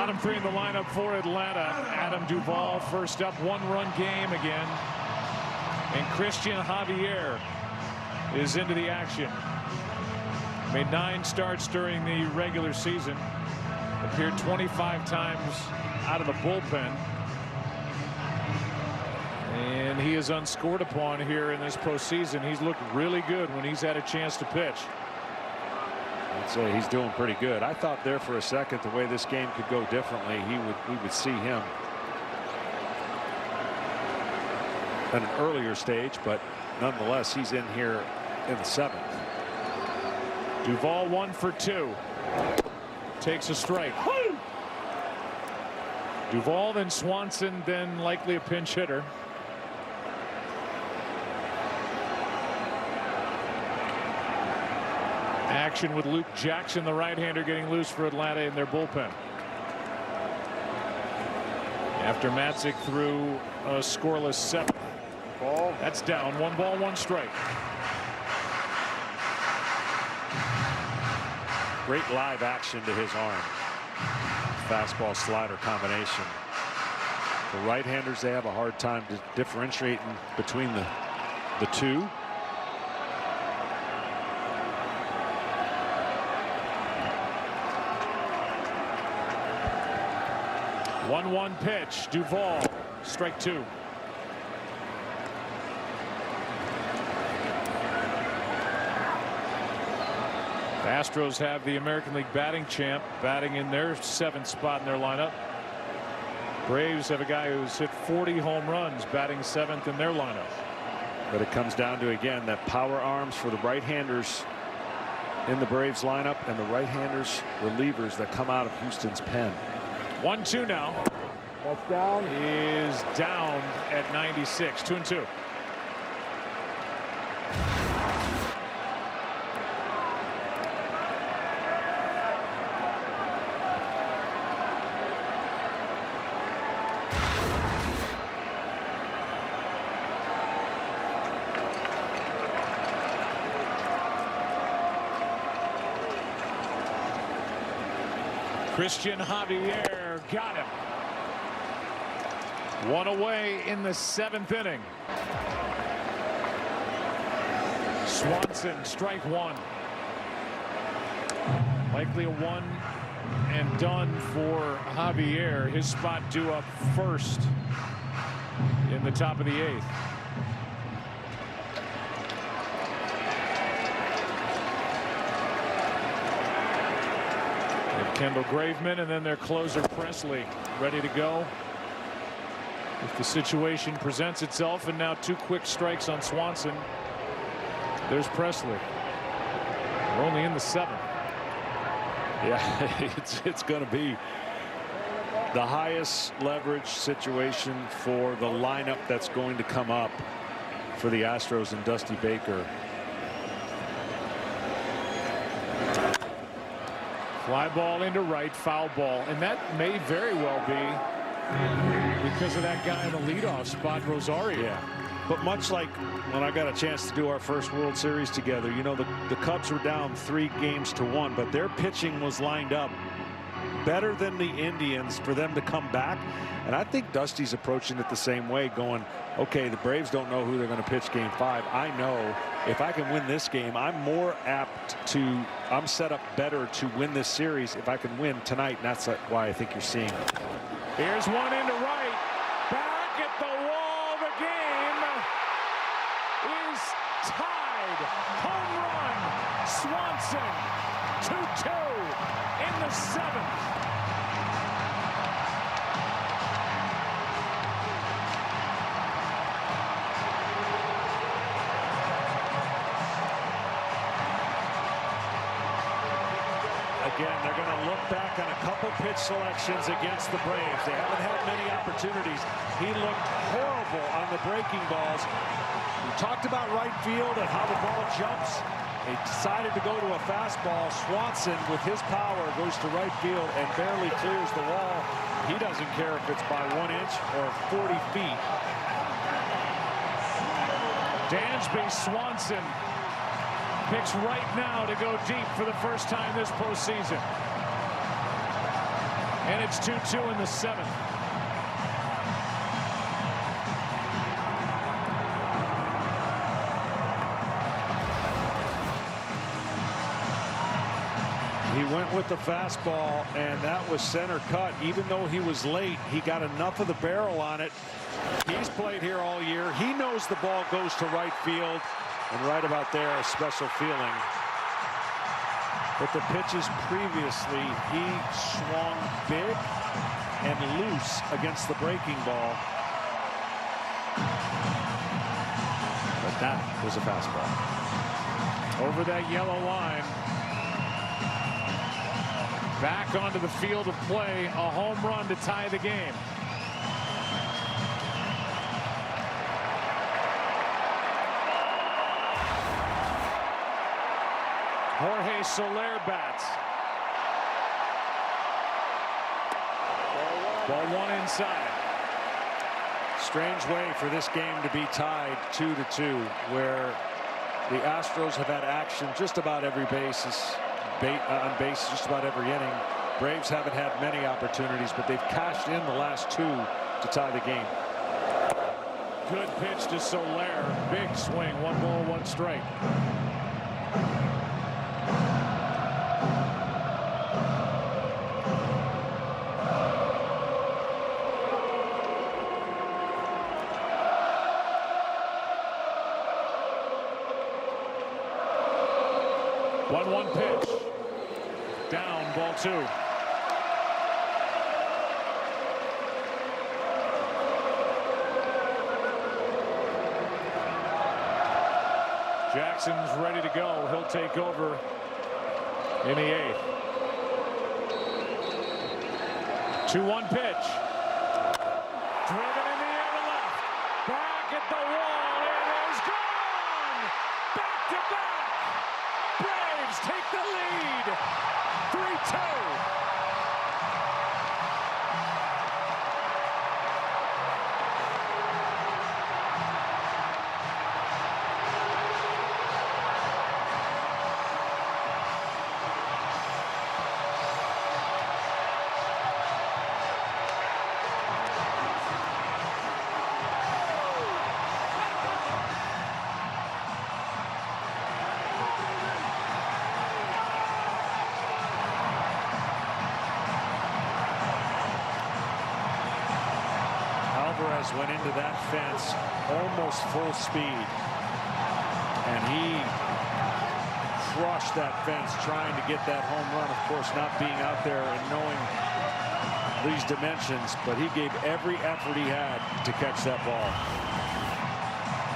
Bottom three in the lineup for Atlanta. Adam Duvall first up, one-run game again. And Christian Javier is into the action. Made 9 starts during the regular season. Appeared 25 times out of the bullpen. And he is unscored upon here in this postseason. He's looked really good when he's had a chance to pitch. I'd say he's doing pretty good. I thought there for a second the way this game could go differently, we would see him at an earlier stage, but nonetheless he's in here in the 7th. Duvall 1 for 2. Takes a strike. Duvall, then Swanson, then likely a pinch hitter. Action with Luke Jackson, the right-hander, getting loose for Atlanta in their bullpen. After Matzik threw a scoreless 7th. Ball. That's down. 1 ball, 1 strike. Great live action to his arm. Fastball slider combination. For right-handers, they have a hard time differentiating between the two. One pitch. Duvall, strike 2. The Astros have the American League batting champ batting in their 7th spot in their lineup. Braves have a guy who's hit 40 home runs batting 7th in their lineup. But it comes down to, again, that power arms for the right-handers in the Braves lineup and the right-handers relievers that come out of Houston's pen. 1-2 now. That's down. Is down at 96. 2-2. Christian Javier got him. 1 away in the 7th inning. Swanson, strike 1. Likely a 1 and done for Javier. His spot due up first in the top of the 8th. Kendall Graveman and then their closer Presley ready to go if the situation presents itself. And now 2 quick strikes on Swanson. There's Presley. We're only in the 7th. Yeah, it's going to be the highest leverage situation for the lineup that's going to come up for the Astros and Dusty Baker. Fly ball into right, foul ball, and that may very well be because of that guy in the leadoff spot, Rosario. Yeah, but much like when I got a chance to do our first World Series together, you know, the Cubs were down 3-1, but their pitching was lined up better than the Indians for them to come back. And I think Dusty's approaching it the same way, going, okay, the Braves don't know who they're going to pitch game 5. I know if I can win this game, I'm set up better to win this series if I can win tonight. And that's why I think you're seeing it. Here's one into right. Back at the wall. The game is tied. Home run. Swanson. 2-2 in the 7th. Again, they're going to look back on a couple pitch selections against the Braves. They haven't had many opportunities. He looked horrible on the breaking balls. We talked about right field and how the ball jumps. They decided to go to a fastball. Swanson, with his power, goes to right field and barely clears the wall. He doesn't care if it's by 1 inch or 40 feet. Dansby Swanson picks right now to go deep for the first time this postseason. And it's 2-2 in the 7th. He went with the fastball, and that was center cut. Even though he was late, he got enough of the barrel on it. He's played here all year. He knows the ball goes to right field, and right about there, a special feeling. But the pitches previously, he swung big and loose against the breaking ball. But that was a fastball. Over that yellow line. Back onto the field of play, a home run to tie the game. Jorge Soler bats. Ball one inside. Strange way for this game to be tied 2-2, where the Astros have had action just about every basis. On base just about every inning. Braves haven't had many opportunities, but they've cashed in the last two to tie the game. Good pitch to Soler. Big swing. 1 ball, 1 strike. One pitch. Down, ball 2. Jackson's ready to go. He'll take over in the 8th. 2-1 pitch. Driven in the air to left. Back at the wall. It is gone. Back to back. Braves take the lead. 3-2. Went into that fence almost full speed, and he crushed that fence trying to get that home run. Of course, not being out there and knowing these dimensions, but he gave every effort he had to catch that ball.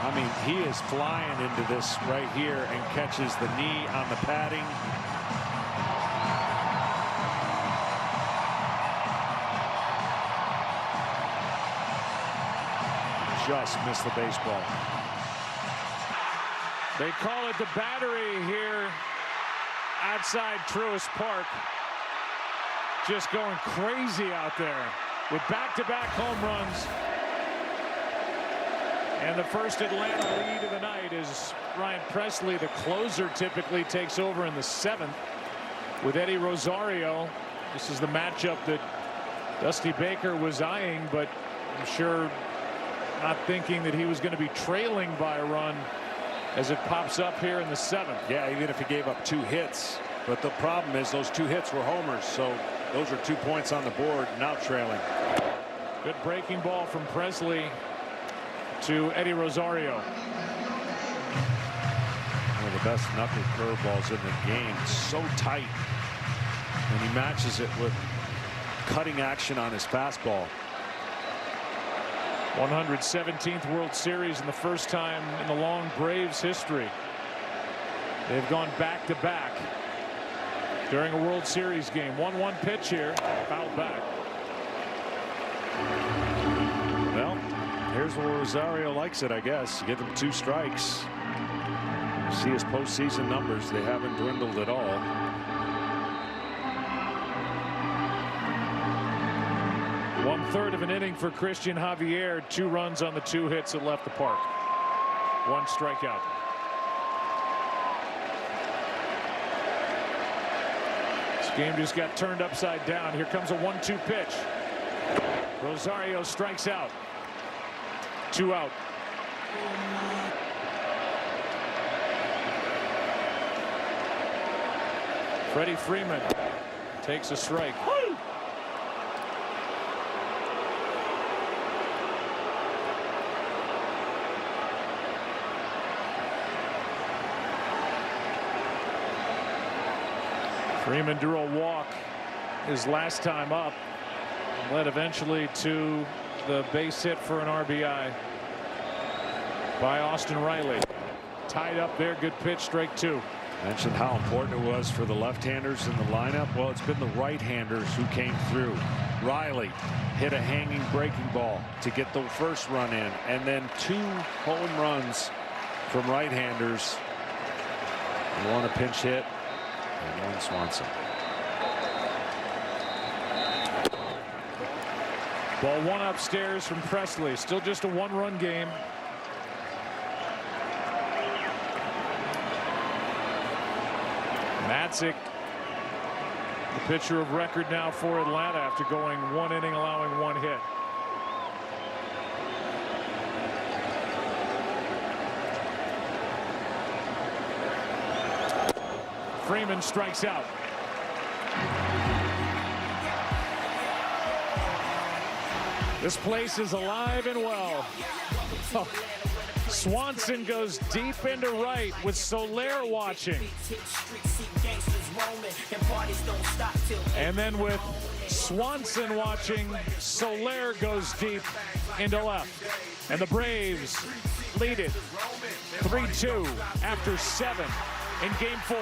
I mean, he is flying into this right here and catches the knee on the padding. Just missed the baseball. They call it the Battery here outside Truist Park. Just going crazy out there with back-to-back home runs. And the first Atlanta lead of the night is Ryan Presley. The closer typically takes over in the 7th with Eddie Rosario. This is the matchup that Dusty Baker was eyeing, but I'm sure not thinking that he was going to be trailing by a run as it pops up here in the 7th. Yeah, even if he gave up 2 hits. But the problem is those 2 hits were homers, so those are 2 points on the board, now trailing. Good breaking ball from Presley to Eddie Rosario. One of the best knuckle curveballs in the game. It's so tight. And he matches it with cutting action on his fastball. 117th World Series, and the first time in the long Braves history they've gone back-to-back during a World Series game. 1-1 pitch here, fouled back. Well, here's where Rosario likes it, I guess. Give him 2 strikes. You see his postseason numbers, they haven't dwindled at all. One-third of an inning for Christian Javier. 2 runs on the 2 hits that left the park. 1 strikeout. Game just got turned upside down. Here comes a 1-2 pitch. Rosario strikes out. 2 out. Freddie Freeman takes a strike. Freeman drew a walk his last time up, led eventually to the base hit for an RBI by Austin Riley. Tied up there. Good pitch. Strike 2. Mentioned how important it was for the left-handers in the lineup. Well, it's been the right-handers who came through. Riley hit a hanging breaking ball to get the first run in, and then 2 home runs from right-handers. One a pinch hit and one Swanson. Ball 1 upstairs from Presley. Still just a 1-run game. Matzik, the pitcher of record now for Atlanta after going 1 inning, allowing 1 hit. Freeman strikes out. This place is alive and well. Oh. Swanson goes deep into right with Soler watching. And then with Swanson watching, Soler goes deep into left. And the Braves lead it 3-2 after 7 in Game 4.